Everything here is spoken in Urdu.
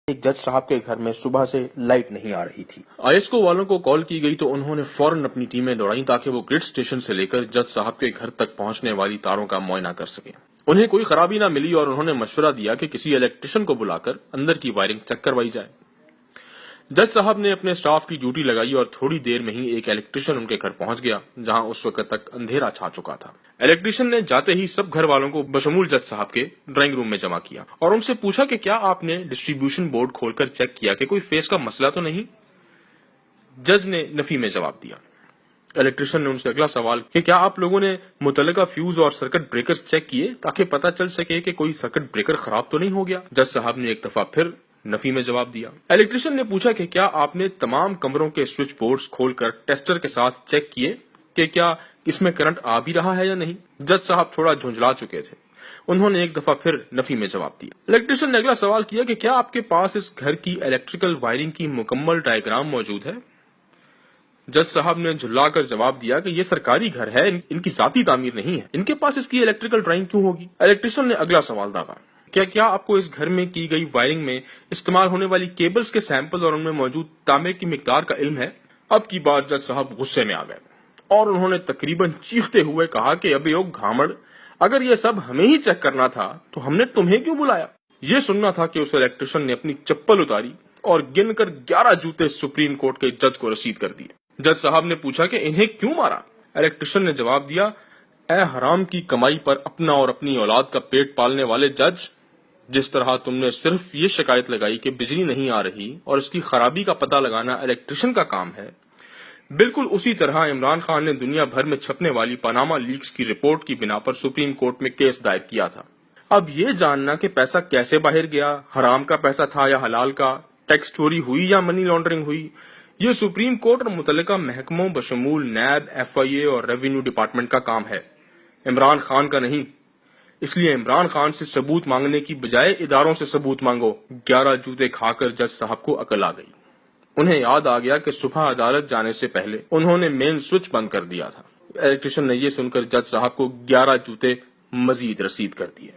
ایک جج صاحب کے گھر میں صبح سے لائٹ نہیں آ رہی تھی۔ ISO والوں کو کال کی گئی تو انہوں نے فوراً اپنی ٹیمیں دوڑائیں تاکہ وہ گرڈ اسٹیشن سے لے کر جج صاحب کے گھر تک پہنچنے والی تاروں کا معائنہ کر سکیں۔ انہیں کوئی خرابی نہ ملی اور انہوں نے مشورہ دیا کہ کسی الیکٹریشین کو بلا کر اندر کی وائرنگ چیک کروائی جائے۔ جج صاحب نے اپنے سٹاف کی ڈیوٹی لگائی اور تھوڑی دیر میں ہی ایک الیکٹریشین ان کے گھر پہنچ گیا، جہاں اس وقت تک اندھیرا چھا چکا تھا۔ الیکٹریشین نے جاتے ہی سب گھر والوں کو بشمول جج صاحب کے ڈرائنگ روم میں جمع کیا اور ان سے پوچھا کہ کیا آپ نے ڈسٹریبیوشن بورڈ کھول کر چیک کیا کہ کوئی فیس کا مسئلہ تو نہیں؟ جج نے نفی میں جواب دیا۔ الیکٹریشین نے ان سے اگلا سوال کہ کیا آپ لوگوں نے متعلقہ فیوز اور سرکٹ بریکرز چیک کیے تاکہ پتہ چل سکے کہ کوئی سرکٹ بریکر خراب تو نہیں ہو گیا؟ جج صاحب نے ایک دفعہ پھر نفی میں جواب دیا۔ الیکٹریشین نے پوچھا کہ کیا آپ نے تمام کمروں کے سوئچ بورڈز کھول کر ٹیسٹر کے ساتھ چیک کیے کہ کیا اس میں کرنٹ آ بھی رہا ہے یا نہیں؟ جج صاحب تھوڑا جھنجھلا چکے تھے، انہوں نے ایک دفعہ پھر نفی میں جواب دیا۔ الیکٹریشین نے اگلا سوال کیا کہ کیا آپ کے پاس اس گھر کی الیکٹریکل وائرنگ کی مکمل ڈائیگرام موجود ہے؟ جج صاحب نے جھلا کر جواب دیا کہ یہ سرکاری گھر ہے، ان کی ذاتی تعمیر نہیں ہے، ان کے پاس اس کی الیکٹریکل ڈرائنگ کیوں ہوگی؟ الیکٹریشین نے اگلا سوال داغا، کیا آپ کو اس گھر میں کی گئی وائرنگ میں استعمال ہونے والی کیبلز کے سیمپل اور ان میں موجود تانبے کی مقدار کا علم ہے؟ اب کی بات جج صاحب غصے میں آ گئے اور انہوں نے تقریباً چیختے ہوئے کہا کہ ابے او گھامڑ، اگر یہ سب ہمیں ہی چیک کرنا تھا تو ہم نے تمہیں کیوں بلایا؟ یہ سننا تھا کہ اس الیکٹریشین نے اپنی چپل اتاری اور گن کر 11 جوتے سپریم کورٹ کے جج کو رسید کر دیے۔ جج صاحب نے پوچھا کہ انہیں کیوں مارا؟ الیکٹریشین نے جواب دیا، اے حرام کی کمائی پر اپنا اور اپنی اولاد کا پیٹ پالنے والے جج، جس طرح تم نے صرف یہ شکایت لگائی کہ بجلی نہیں آ رہی اور اس کی خرابی کا پتہ لگانا الیکٹریشین کا کام ہے، بالکل اسی طرح عمران خان نے دنیا بھر میں چھپنے والی پاناما لیکس کی رپورٹ کی بنا پر سپریم کورٹ میں کیس دائر کیا تھا۔ اب یہ جاننا کہ پیسہ کیسے باہر گیا، حرام کا پیسہ تھا یا حلال کا، ٹیکس چوری ہوئی یا منی لانڈرنگ ہوئی، یہ سپریم کورٹ اور متعلقہ محکموں بشمول نیب، FIA اور ریونیو ڈپارٹمنٹ کا کام ہے، عمران خان کا نہیں۔ اس لیے عمران خان سے ثبوت مانگنے کی بجائے اداروں سے ثبوت مانگو۔ 11 جوتے کھا کر جج صاحب کو عقل آ گئی۔ انہیں یاد آ گیا کہ صبح عدالت جانے سے پہلے انہوں نے مین سوئچ بند کر دیا تھا۔ الیکٹریشین نے یہ سن کر جج صاحب کو 11 جوتے مزید رسید کر دیے۔